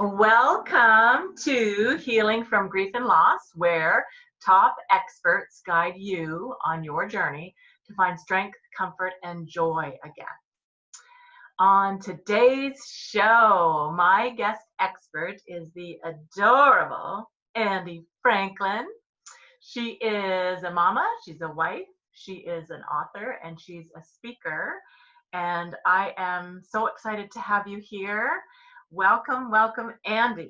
Welcome to Healing from Grief and Loss, where top experts guide you on your journey to find strength, comfort, and joy again. On today's show, my guest expert is the adorable Andi Franklin. She is a mama, she's a wife, she is an author, and she's a speaker. And I am so excited to have you here. Welcome, welcome, Andi.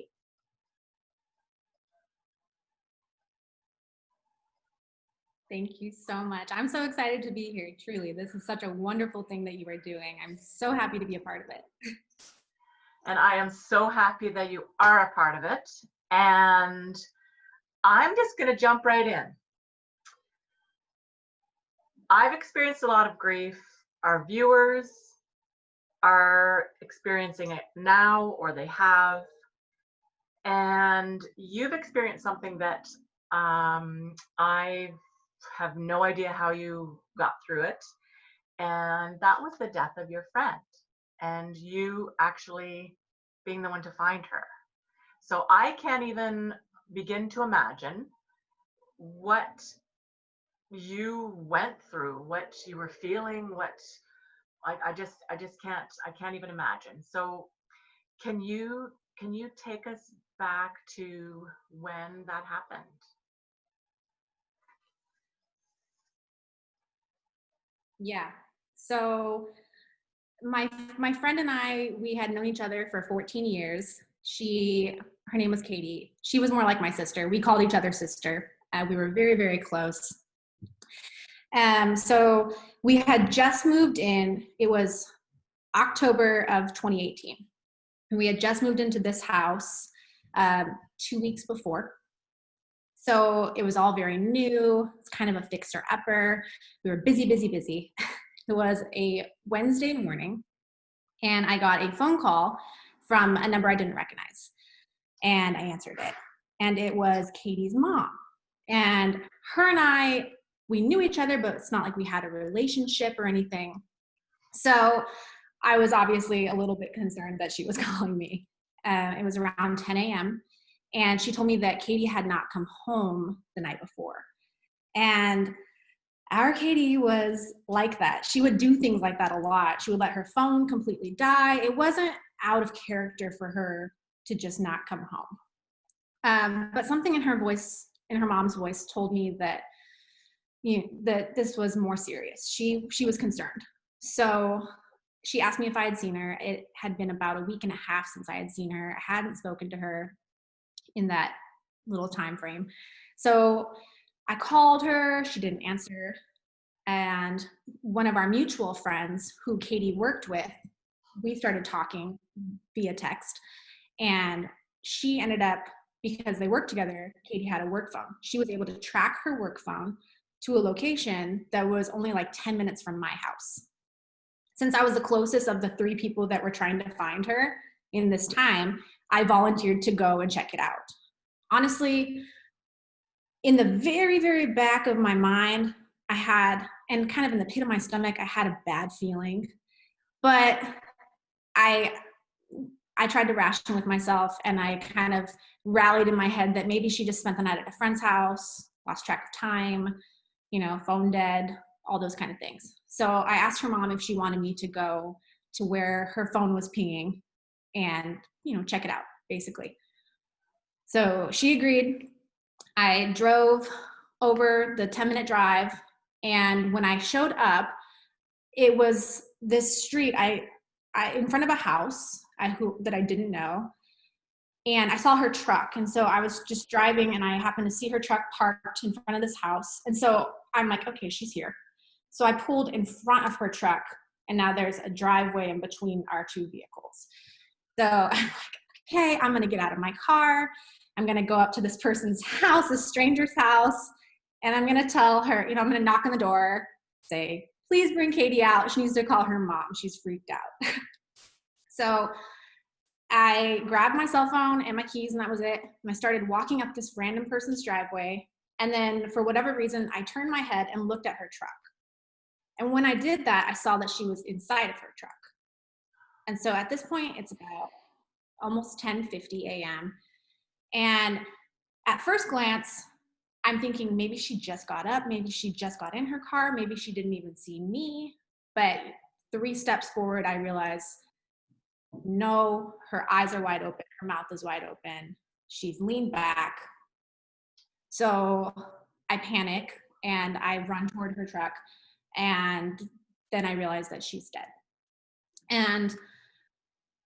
Thank you so much. I'm so excited to be here. Truly, this is such a wonderful thing that you are doing. I'm so happy to be a part of it. And I am so happy that you are a part of it. And I'm just going to jump right in. I've experienced a lot of grief. Our viewers are experiencing it now, or they have. And you've experienced something that I have no idea how you got through it. And that was the death of your friend, and you actually being the one to find her. So I can't even begin to imagine what you went through, what you were feeling, what I can't even imagine. So can you take us back to when that happened? Yeah. So my friend and I, we had known each other for 14 years. Her name was Katie. She was more like my sister. We called each other sister. We were very, very close. So we had just moved in. It was October of 2018. And we had just moved into this house 2 weeks before. So it was all very new. It's kind of a fixer-upper. We were busy, busy, busy. It was a Wednesday morning, and I got a phone call from a number I didn't recognize. And I answered it. And it was Katie's mom. And her and I, we knew each other, but it's not like we had a relationship or anything. So I was obviously a little bit concerned that she was calling me. It was around 10 a.m. And she told me that Katie had not come home the night before. And our Katie was like that. She would do things like that a lot. She would let her phone completely die. It wasn't out of character for her to just not come home. But something in her voice, in her mom's voice, told me that, that this was more serious. She was concerned. So she asked me if I had seen her. It had been about a week and a half since I had seen her. I hadn't spoken to her in that little time frame. So I called her, she didn't answer. And one of our mutual friends who Katie worked with, we started talking via text. And she ended up, because they worked together, Katie had a work phone. She was able to track her work phone to a location that was only like 10 minutes from my house. Since I was the closest of the three people that were trying to find her in this time, I volunteered to go and check it out. Honestly, in the very, very back of my mind, I had, and kind of in the pit of my stomach, I had a bad feeling. But I tried to ration with myself, and I kind of rallied in my head that maybe she just spent the night at a friend's house, lost track of time, phone dead, all those kind of things. So I asked her mom if she wanted me to go to where her phone was pinging and, check it out, basically. So she agreed. I drove over the 10-minute drive, and when I showed up, it was this street I in front of a house that I didn't know, and I saw her truck, and so I was just driving, and I happened to see her truck parked in front of this house, and so I'm like, okay, she's here. So I pulled in front of her truck, and now there's a driveway in between our two vehicles. So I'm like, okay, I'm gonna get out of my car. I'm gonna go up to this person's house, a stranger's house, and I'm gonna tell her, I'm gonna knock on the door, say, please bring Katie out. She needs to call her mom. She's freaked out. So I grabbed my cell phone and my keys, and that was it. And I started walking up this random person's driveway. And then for whatever reason, I turned my head and looked at her truck. And when I did that, I saw that she was inside of her truck. And so at this point, it's about almost 10:50 a.m. And at first glance, I'm thinking maybe she just got up, maybe she just got in her car, maybe she didn't even see me. But 3 steps forward, I realize, no, her eyes are wide open, her mouth is wide open, she's leaned back. So I panic and I run toward her truck, and then I realize that she's dead. And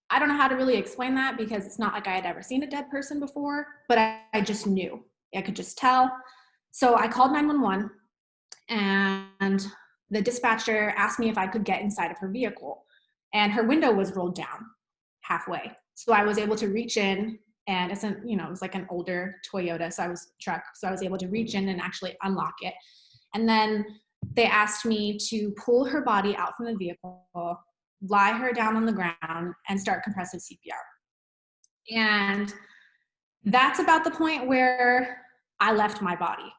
I don't know how to really explain that because it's not like I had ever seen a dead person before, but I just knew. I could just tell. So I called 911, and the dispatcher asked me if I could get inside of her vehicle. And her window was rolled down halfway. So I was able to reach in, and it was like an older Toyota truck. So I was able to reach in and actually unlock it. And then they asked me to pull her body out from the vehicle, lie her down on the ground, and start compressive CPR. And that's about the point where I left my body.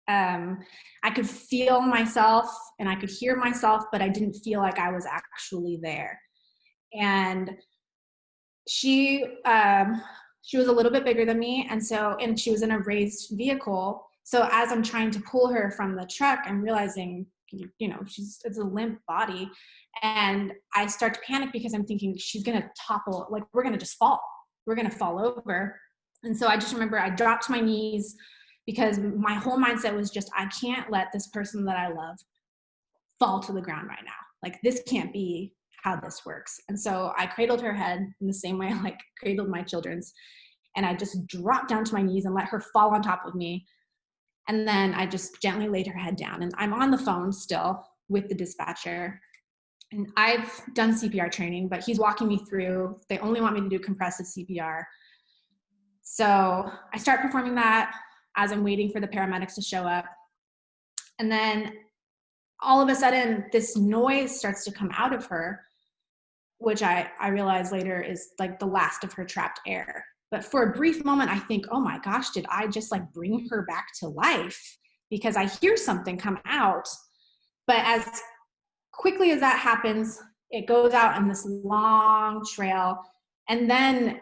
I could feel myself and I could hear myself, but I didn't feel like I was actually there. And she was a little bit bigger than me, and she was in a raised vehicle. So as I'm trying to pull her from the truck, I'm realizing, it's a limp body, and I start to panic because I'm thinking she's gonna topple, like we're gonna just fall. We're gonna fall over. And so I just remember I dropped to my knees because my whole mindset was just, I can't let this person that I love fall to the ground right now. Like, this can't be how this works. And so I cradled her head in the same way I like cradled my children's. And I just dropped down to my knees and let her fall on top of me. And then I just gently laid her head down. And I'm on the phone still with the dispatcher. And I've done CPR training, but he's walking me through. They only want me to do compressive CPR. So I start performing that as I'm waiting for the paramedics to show up. And then all of a sudden, this noise starts to come out of her, which I realize later is like the last of her trapped air. But for a brief moment, I think, oh my gosh, did I just like bring her back to life? Because I hear something come out. But as quickly as that happens, it goes out in this long trail. And then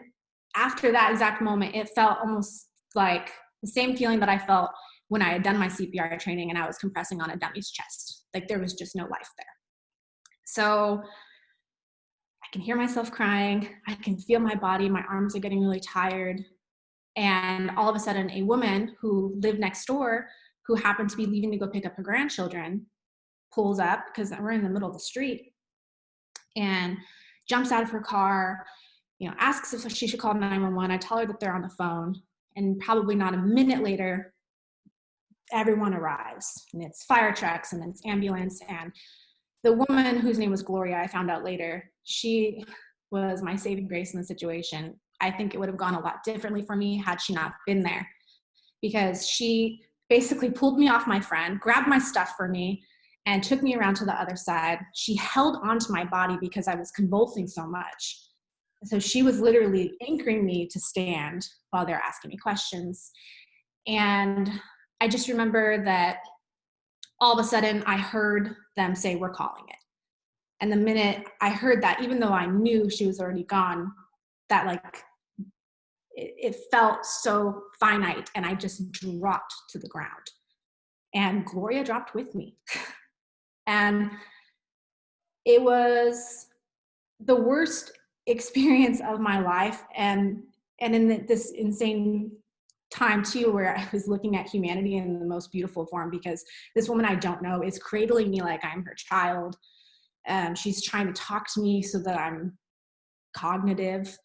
after that exact moment, it felt almost like the same feeling that I felt when I had done my CPR training and I was compressing on a dummy's chest. Like, there was just no life there. So I can hear myself crying. I can feel my body. My arms are getting really tired. And all of a sudden, a woman who lived next door, who happened to be leaving to go pick up her grandchildren, pulls up because we're in the middle of the street, and jumps out of her car, asks if she should call 911. I tell her that they're on the phone, and probably not a minute later, everyone arrives, and it's fire trucks and it's ambulance. And the woman, whose name was Gloria, I found out later, she was my saving grace in the situation. I think it would have gone a lot differently for me had she not been there, because she basically pulled me off my friend, grabbed my stuff for me, and took me around to the other side. She held onto my body because I was convulsing so much. So she was literally anchoring me to stand while they're asking me questions. And I just remember that all of a sudden I heard them say, "We're calling it." And the minute I heard that, even though I knew she was already gone, that it felt so finite, and I just dropped to the ground. And Gloria dropped with me. And it was the worst experience of my life, and in this insane time too, where I was looking at humanity in the most beautiful form, because this woman I don't know is cradling me like I'm her child. She's trying to talk to me so that I'm cognitive.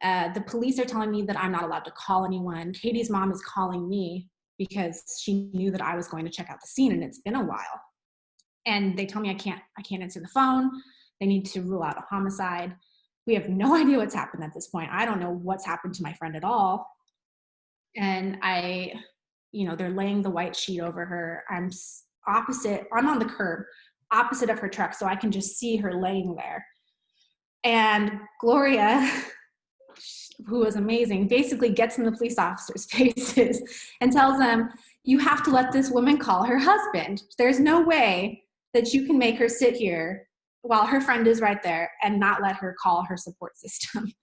The police are telling me that I'm not allowed to call anyone. Katie's mom is calling me because she knew that I was going to check out the scene, and it's been a while. And they tell me I can't answer the phone. They need to rule out a homicide. We have no idea what's happened at this point. I don't know what's happened to my friend at all. And they're laying the white sheet over her. I'm on the curb, opposite of her truck, so I can just see her laying there. And Gloria, who was amazing, basically gets in the police officers' faces and tells them, "You have to let this woman call her husband. There's no way that you can make her sit here while her friend is right there and not let her call her support system."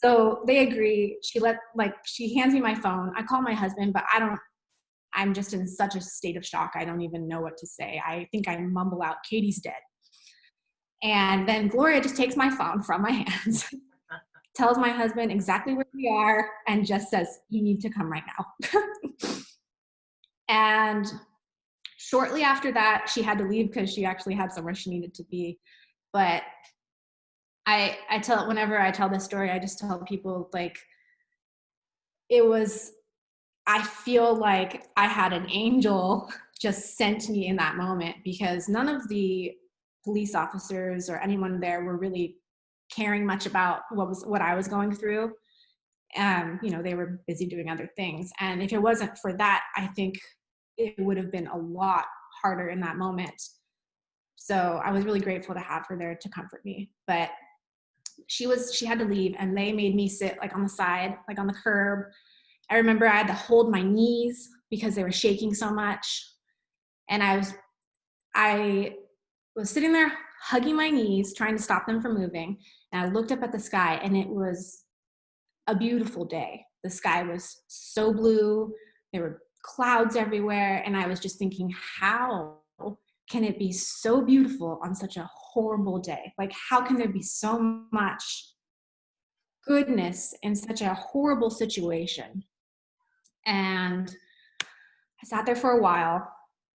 So they agree. She hands me my phone. I call my husband, but I'm just in such a state of shock. I don't even know what to say. I think I mumble out, Katie's dead. And then Gloria just takes my phone from my hands, tells my husband exactly where we are, and just says, you need to come right now. And shortly after that, she had to leave because she actually had somewhere she needed to be. But whenever I tell this story, I just tell people, like, I feel like I had an angel just sent me in that moment, because none of the police officers or anyone there were really caring much about what I was going through. They were busy doing other things. And if it wasn't for that, I think it would have been a lot harder in that moment. So I was really grateful to have her there to comfort me. But she had to leave, and they made me sit like on the side, like on the curb. I remember I had to hold my knees because they were shaking so much. And I was sitting there hugging my knees, trying to stop them from moving. And I looked up at the sky, and it was a beautiful day. The sky was so blue. There were clouds everywhere. And I was just thinking, how can it be so beautiful on such a horrible day? Like, how can there be so much goodness in such a horrible situation? And I sat there for a while.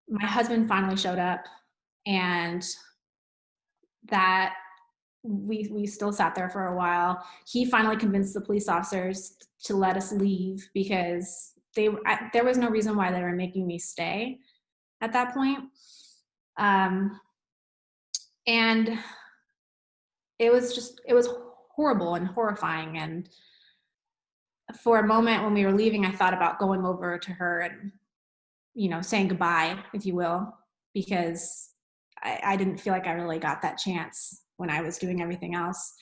My husband finally showed up, and that we still sat there for a while. He finally convinced the police officers to let us leave, because there was no reason why they were making me stay at that point. And it was horrible and horrifying. And for a moment when we were leaving, I thought about going over to her and, saying goodbye, if you will, because I didn't feel like I really got that chance when I was doing everything else.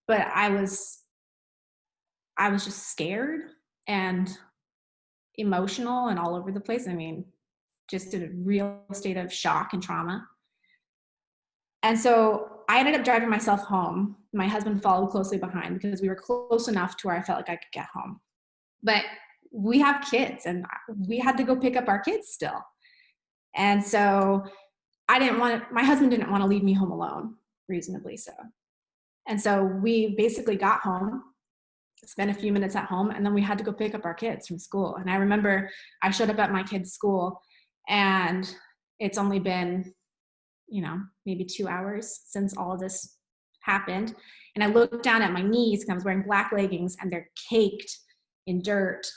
But I was just scared and emotional and all over the place. I mean, just in a real state of shock and trauma. And so I ended up driving myself home. My husband followed closely behind, because we were close enough to where I felt like I could get home. But we have kids, and we had to go pick up our kids still. And so my husband didn't want to leave me home alone, reasonably so. And so we basically got home, spent a few minutes at home, and then we had to go pick up our kids from school. And I remember I showed up at my kids' school, and it's only been, maybe 2 hours since all of this happened. And I looked down at my knees, because I was wearing black leggings, and they're caked in dirt.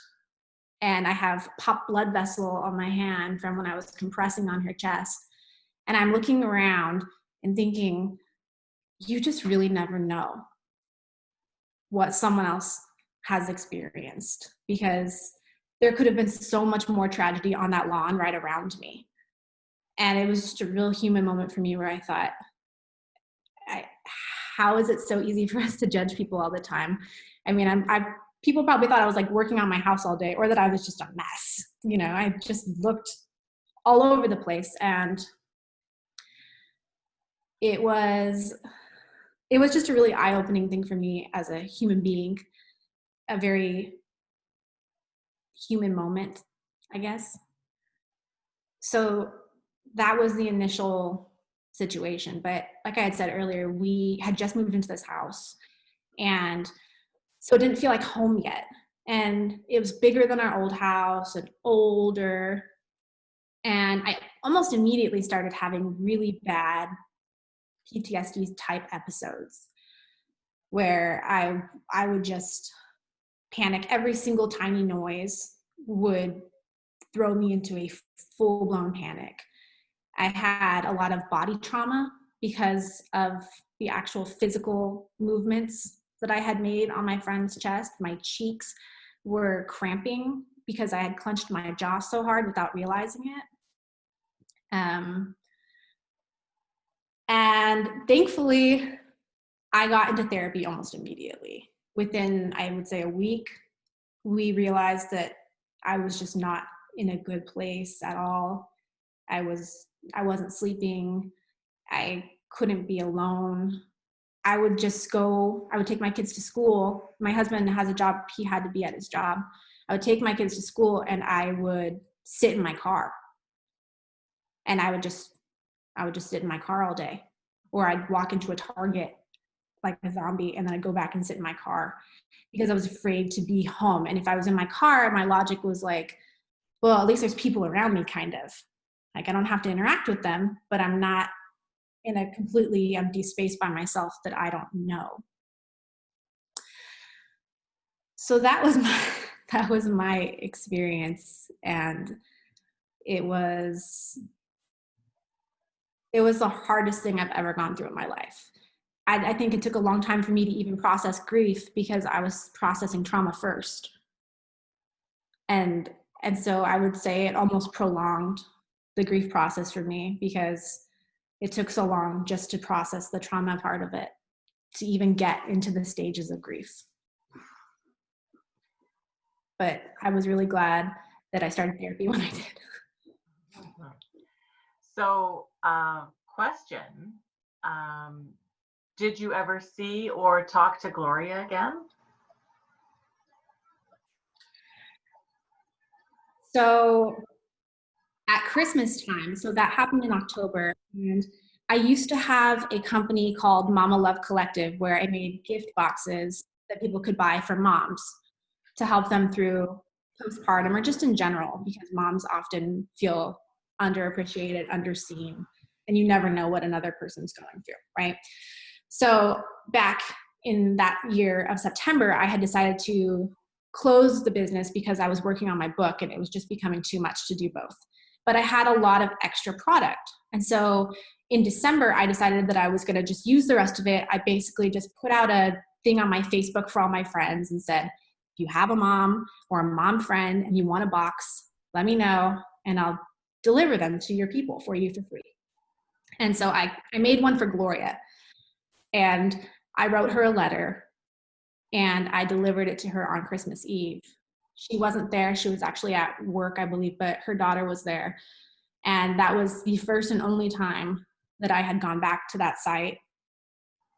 And I have popped blood vessel on my hand from when I was compressing on her chest. And I'm looking around and thinking, you just really never know what someone else has experienced, because there could have been so much more tragedy on that lawn right around me. And it was just a real human moment for me, where I thought, how is it so easy for us to judge people all the time? I mean, people probably thought I was like working on my house all day, or that I was just a mess. I just looked all over the place. And it was just a really eye-opening thing for me as a human being, a very human moment, I guess. So that was the initial situation. But like I had said earlier, we had just moved into this house, and so it didn't feel like home yet. And it was bigger than our old house and older. And I almost immediately started having really bad PTSD type episodes, where I would just panic. Every single tiny noise would throw me into a full-blown panic. I had a lot of body trauma because of the actual physical movements that I had made on my friend's chest. My cheeks were cramping because I had clenched my jaw so hard without realizing it. And thankfully, I got into therapy almost immediately. Within, I would say, a week, we realized that I was just not in a good place at all. I wasn't sleeping. I couldn't be alone. I would take my kids to school. My husband has a job. He had to be at his job. I would take my kids to school and I would sit in my car. And I would just sit in my car all day. Or I'd walk into a Target like a zombie and then I'd go back and sit in my car because I was afraid to be home. And if I was in my car, my logic was like, well, at least there's people around me, kind of. Like, I don't have to interact with them, but I'm not in a completely empty space by myself that I don't know. So that was my experience, and it was the hardest thing I've ever gone through in my life. I think it took a long time for me to even process grief because I was processing trauma first. And so I would say it almost prolonged the grief process for me because it took so long just to process the trauma part of it to even get into the stages of grief. But I was really glad that I started therapy when I did. So, question, did you ever see or talk to Gloria again? So at Christmas time, so that happened in October, and I used to have a company called Mama Love Collective where I made gift boxes that people could buy for moms to help them through postpartum or just in general, because moms often feel underappreciated, underseen, and you never know what another person's going through, right? So back in that year of September, I had decided to close the business because I was working on my book and it was just becoming too much to do both. But I had a lot of extra product. And so in December, I decided that I was going to just use the rest of it. I basically just put out a thing on my Facebook for all my friends and said, if you have a mom or a mom friend and you want a box, let me know and I'll deliver them to your people for you for free. And so I made one for Gloria, and I wrote her a letter and I delivered it to her on Christmas Eve. She wasn't there. She was actually at work, I believe, but her daughter was there. And that was the first and only time that I had gone back to that site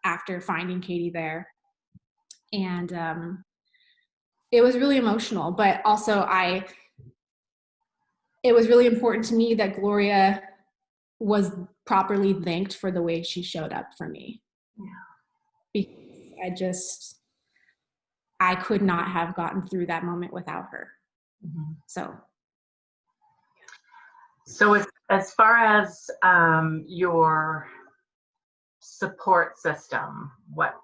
after finding Katie there. And it was really emotional, but also it was really important to me that Gloria was properly thanked for the way she showed up for me. Yeah. Because I could not have gotten through that moment without her. Mm-hmm. So as far as your support system, what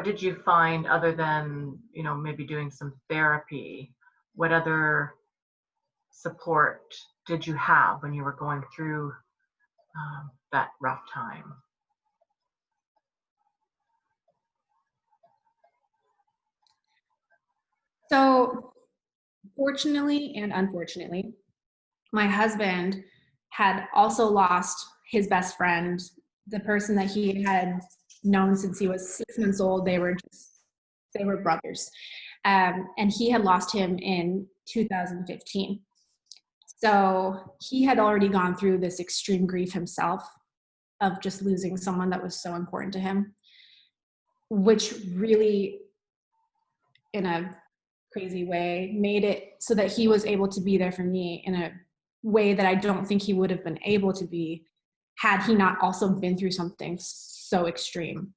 did you find other than, maybe doing some therapy? What other support did you have when you were going through that rough time? So fortunately and unfortunately, my husband had also lost his best friend, the person that he had known since he was 6 months old. They were brothers. And he had lost him in 2015. So he had already gone through this extreme grief himself of just losing someone that was so important to him, which really, in a crazy way, made it so that he was able to be there for me in a way that I don't think he would have been able to be had he not also been through something so extreme.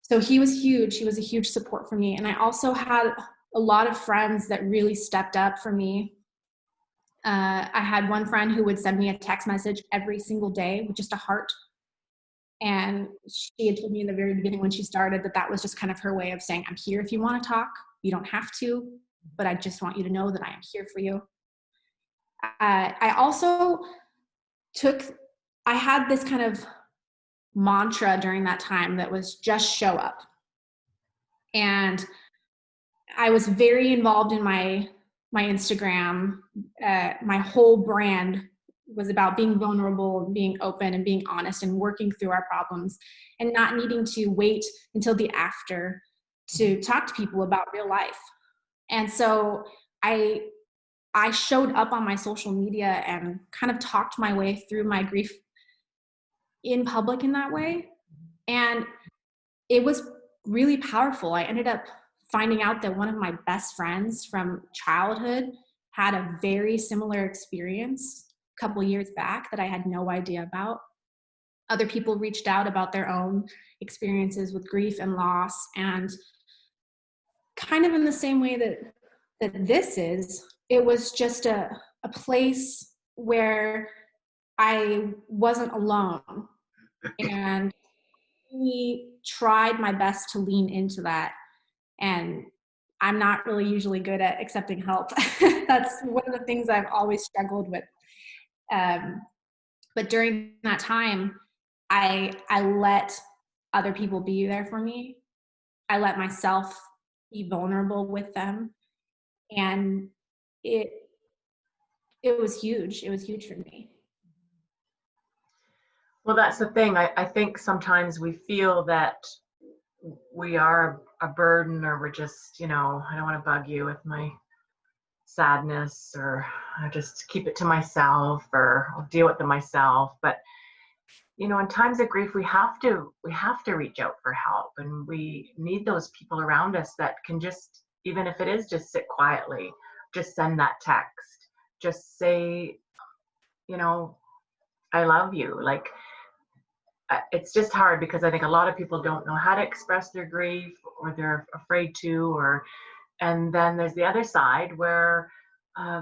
So he was huge. He was a huge support for me. And I also had a lot of friends that really stepped up for me. I had one friend who would send me a text message every single day with just a heart. And she had told me in the very beginning when she started that was just kind of her way of saying, I'm here if you want to talk. You don't have to, but I just want you to know that I am here for you. I also I had this kind of mantra during that time that was just show up. And I was very involved in my Instagram. My whole brand was about being vulnerable, being open, and being honest, and working through our problems, and not needing to wait until the after to talk to people about real life. And so I showed up on my social media and kind of talked my way through my grief in public in that way. And it was really powerful. I ended up finding out that one of my best friends from childhood had a very similar experience a couple years back that I had no idea about. Other people reached out about their own experiences with grief and loss, and kind of in the same way that this is, it was just a place where I wasn't alone. And we tried my best to lean into that. And I'm not really usually good at accepting help. That's one of the things I've always struggled with. But during that time, I let other people be there for me. I let myself be vulnerable with them. And it it was huge. It was huge for me. Well, that's the thing. I think sometimes we feel that we are a burden, or we're just, I don't want to bug you with my sadness, or I just keep it to myself, or I'll deal with it myself. But in times of grief, we have to reach out for help, and we need those people around us that can just, even if it is just sit quietly, just send that text, just say, I love you. Like, it's just hard because I think a lot of people don't know how to express their grief, or they're afraid to, and then there's the other side where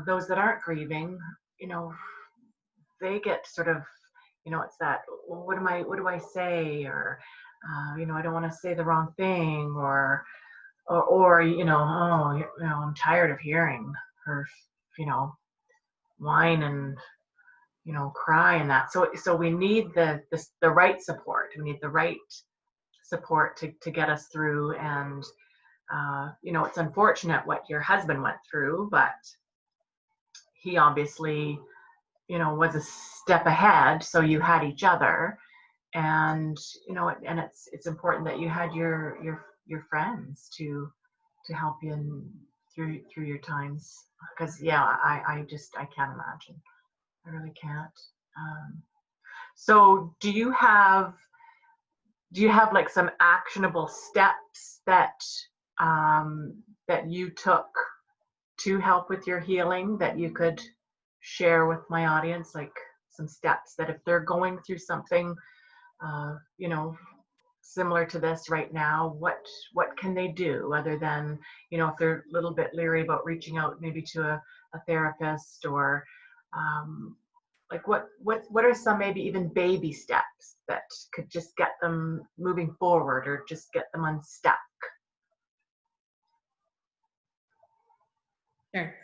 those that aren't grieving, you know, they get sort of, it's that, well, what do I say? Or, I don't want to say the wrong thing, or, oh, I'm tired of hearing her, you know, whine and, cry and that. So we need the right support. We need the right support to get us through. And, it's unfortunate what your husband went through, but he obviously, was a step ahead. So you had each other, and, and it's important that you had your friends to help you through your times. Because yeah, I can't imagine. I really can't. So do you have like some actionable steps that you took to help with your healing that you could share with my audience, like some steps that if they're going through something, uh, you know, similar to this right now, what can they do other than, if they're a little bit leery about reaching out maybe to a therapist, or like what are some maybe even baby steps that could just get them moving forward, or just get them unstuck? Sure.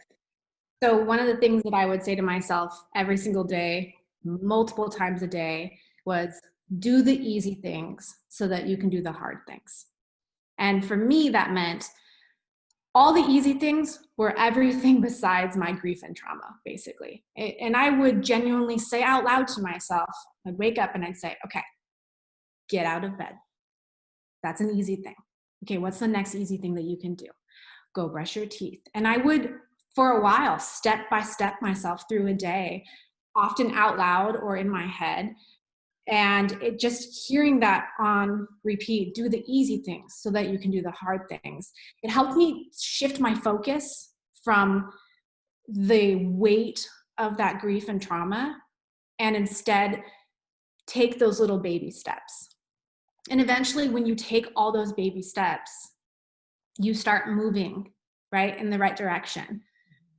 So one of the things that I would say to myself every single day, multiple times a day, was do the easy things so that you can do the hard things. And for me, that meant all the easy things were everything besides my grief and trauma, basically. And I would genuinely say out loud to myself, I'd wake up and I'd say, okay, get out of bed. That's an easy thing. Okay, what's the next easy thing that you can do? Go brush your teeth. And I would, for a while, step by step myself through a day, often out loud or in my head. And it just hearing that on repeat, do the easy things so that you can do the hard things. It helped me shift my focus from the weight of that grief and trauma, and instead take those little baby steps. And eventually, when you take all those baby steps, you start moving right in the right direction.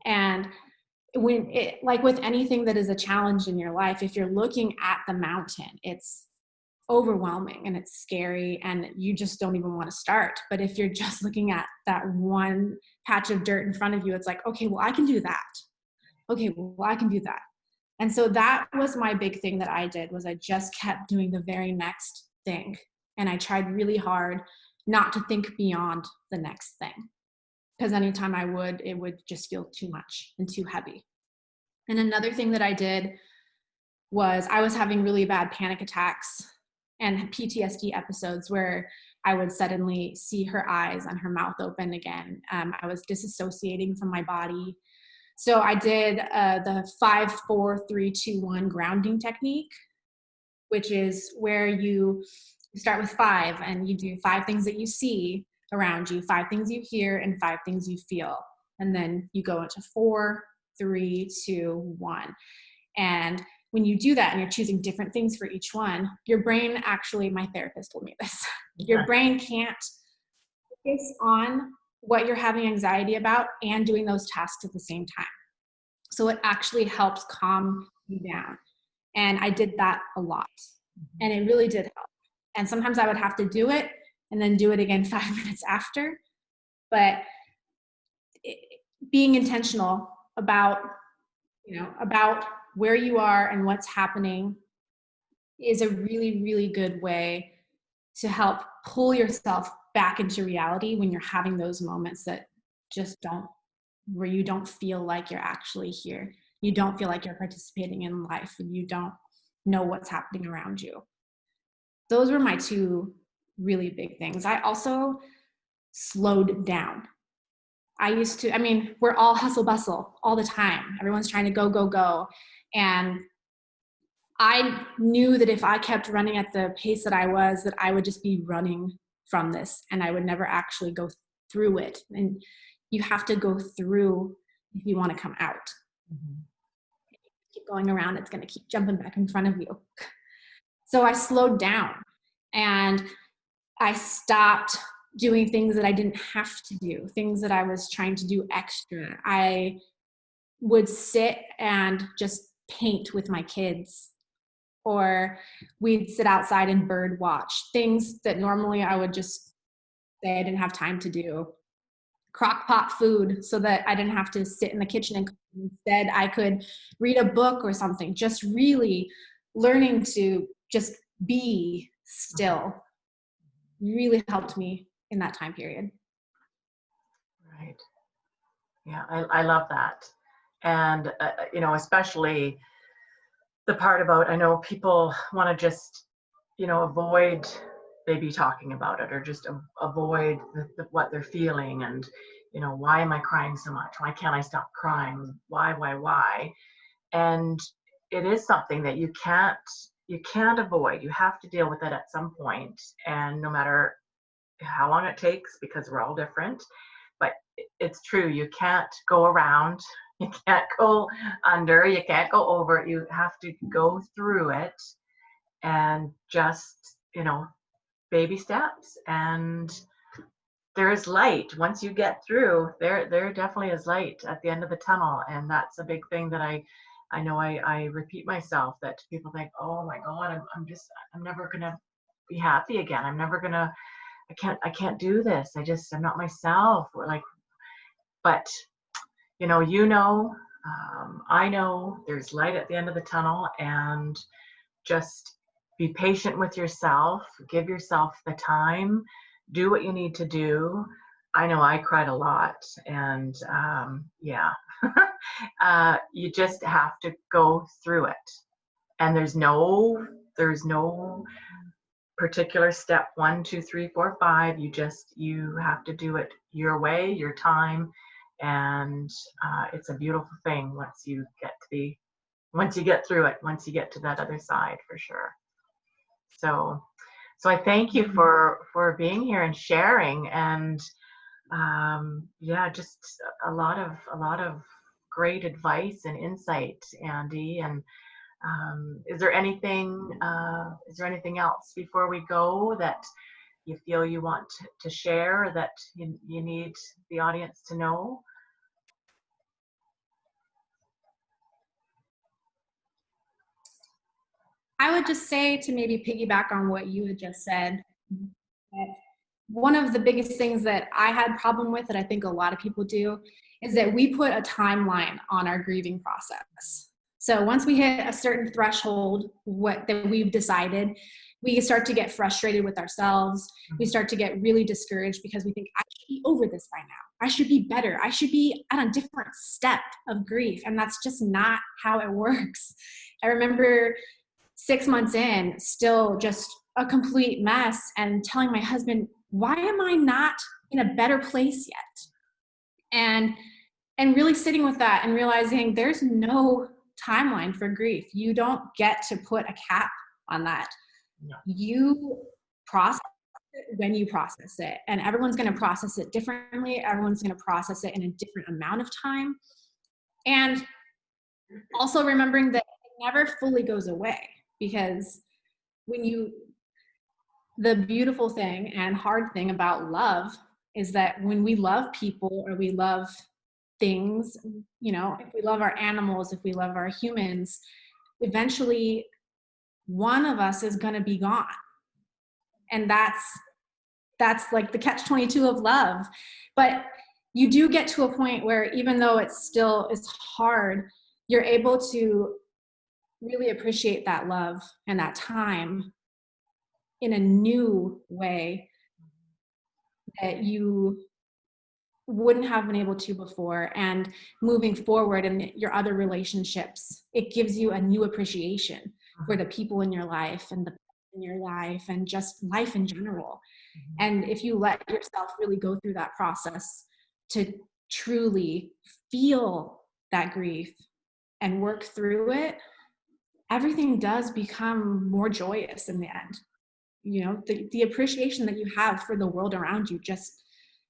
And when it, like with anything that is a challenge in your life, if you're looking at the mountain, it's overwhelming and it's scary and you just don't even want to start. But if you're just looking at that one patch of dirt in front of you, it's like, okay, well, I can do that. Okay, well, I can do that. And so that was my big thing that I did, was I just kept doing the very next thing. And I tried really hard not to think beyond the next thing. Because anytime I would, it would just feel too much and too heavy. And another thing that I did was I was having really bad panic attacks and PTSD episodes where I would suddenly see her eyes and her mouth open again. I was disassociating from my body. So I did the 5, 4, 3, 2, 1 grounding technique. which is where you start with 5 and you do 5 things that you see around you, 5 things you hear, and 5 things you feel. And then you go into 4, 3, 2, 1. And when you do that and you're choosing different things for each one, your brain actually, my therapist told me this, your brain can't focus on what you're having anxiety about and doing those tasks at the same time. So it actually helps calm you down. And I did that a lot. And it really did help. And sometimes I would have to do it and then do it again 5 minutes after. But being intentional about, about where you are and what's happening is a really, really good way to help pull yourself back into reality when you're having those moments that just where you don't feel like you're actually here. You don't feel like you're participating in life and you don't know what's happening around you. Those were my 2 really big things. I also slowed down. We're all hustle bustle all the time. Everyone's trying to go, go, go. And I knew that if I kept running at the pace that I was, that I would just be running from this and I would never actually go through it. And you have to go through if you want to come out. Mm-hmm. Keep going around, it's going to keep jumping back in front of you. So I slowed down and I stopped doing things that I didn't have to do, things that I was trying to do extra. I would sit and just paint with my kids, or we'd sit outside and bird watch, things that normally I would just say I didn't have time to do. Crock pot food so that I didn't have to sit in the kitchen and instead I could read a book or something. Just really learning to just be still really helped me in that time period. Right. Yeah, I love that. And, especially the part about, I know people want to just, avoid maybe talking about it or just avoid what they're feeling. And, why am I crying so much? Why can't I stop crying? Why? And it is something that you can't avoid. You have to deal with it at some point. And no matter how long it takes, because we're all different, but it's true. You can't go around, you can't go under, you can't go over it. You have to go through it and just, baby steps. And there is light. Once you get through, there definitely is light at the end of the tunnel. And that's a big thing that I know I repeat myself, that people think, oh my God, I'm never gonna be happy again. I'm never gonna, I can't do this. I'm not myself. Or like, but I know there's light at the end of the tunnel, and just be patient with yourself, give yourself the time, do what you need to do. I know I cried a lot, and you just have to go through it. And there's no particular step 1, 2, 3, 4, 5. You have to do it your way, your time, and it's a beautiful thing once you get through it, once you get to that other side, for sure. So I thank you for being here and sharing, and just a lot of great advice and insight, Andi. And is there anything else before we go that you feel you want to share, that you need the audience to know? I would just say, to maybe piggyback on what you had just said, that one of the biggest things that I had problem with, that I think a lot of people do, is that we put a timeline on our grieving process. So once we hit a certain threshold, that we've decided, we start to get frustrated with ourselves. We start to get really discouraged because we think, I should be over this by now. I should be better. I should be at a different step of grief. And that's just not how it works. I remember 6 months in, still just a complete mess, and telling my husband, why am I not in a better place yet? And really sitting with that and realizing there's no timeline for grief. You don't get to put a cap on that. Yeah. You process it when you process it, and everyone's going to process it differently. Everyone's going to process it in a different amount of time. And also remembering that it never fully goes away, because the beautiful thing and hard thing about love is that when we love people or we love things, if we love our animals, if we love our humans, eventually one of us is going to be gone. And that's like the catch-22 of love. But you do get to a point where, even though it's hard, you're able to really appreciate that love and that time in a new way that you wouldn't have been able to before. And moving forward in your other relationships, it gives you a new appreciation for the people in your life and and just life in general. And if you let yourself really go through that process to truly feel that grief and work through it, everything does become more joyous in the end. The appreciation that you have for the world around you,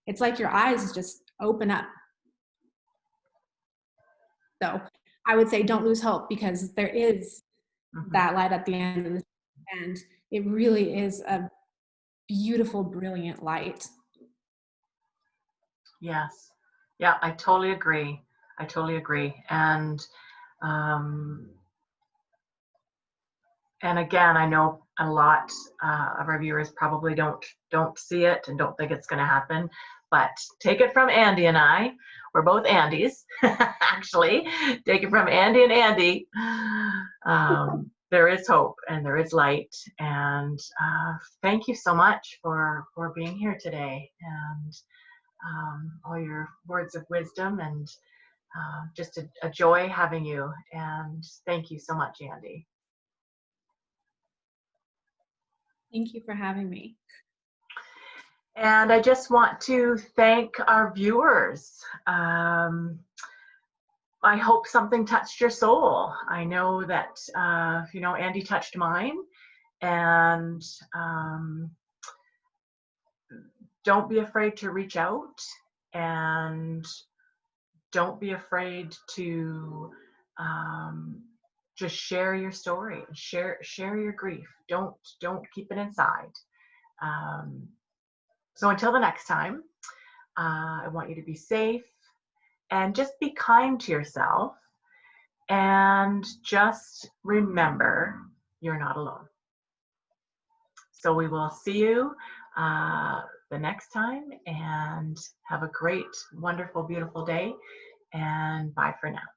it's like your eyes just open up. So I would say don't lose hope, because there is that light at the end of the, and it really is a beautiful, brilliant light. Yes. Yeah, I totally agree. And again, I know a lot of our viewers probably don't see it and don't think it's going to happen, but take it from Andi and I. We're both Andys, actually. Take it from Andi and Andi. There is hope and there is light. And thank you so much for being here today, and all your words of wisdom, and just a joy having you. And thank you so much, Andi. Thank you for having me. And I just want to thank our viewers. I hope something touched your soul. I know that, Andi touched mine. And don't be afraid to reach out, and don't be afraid to just share your story, share your grief. Don't keep it inside. So until the next time, I want you to be safe and just be kind to yourself, and just remember you're not alone. So we will see you the next time, and have a great, wonderful, beautiful day, and bye for now.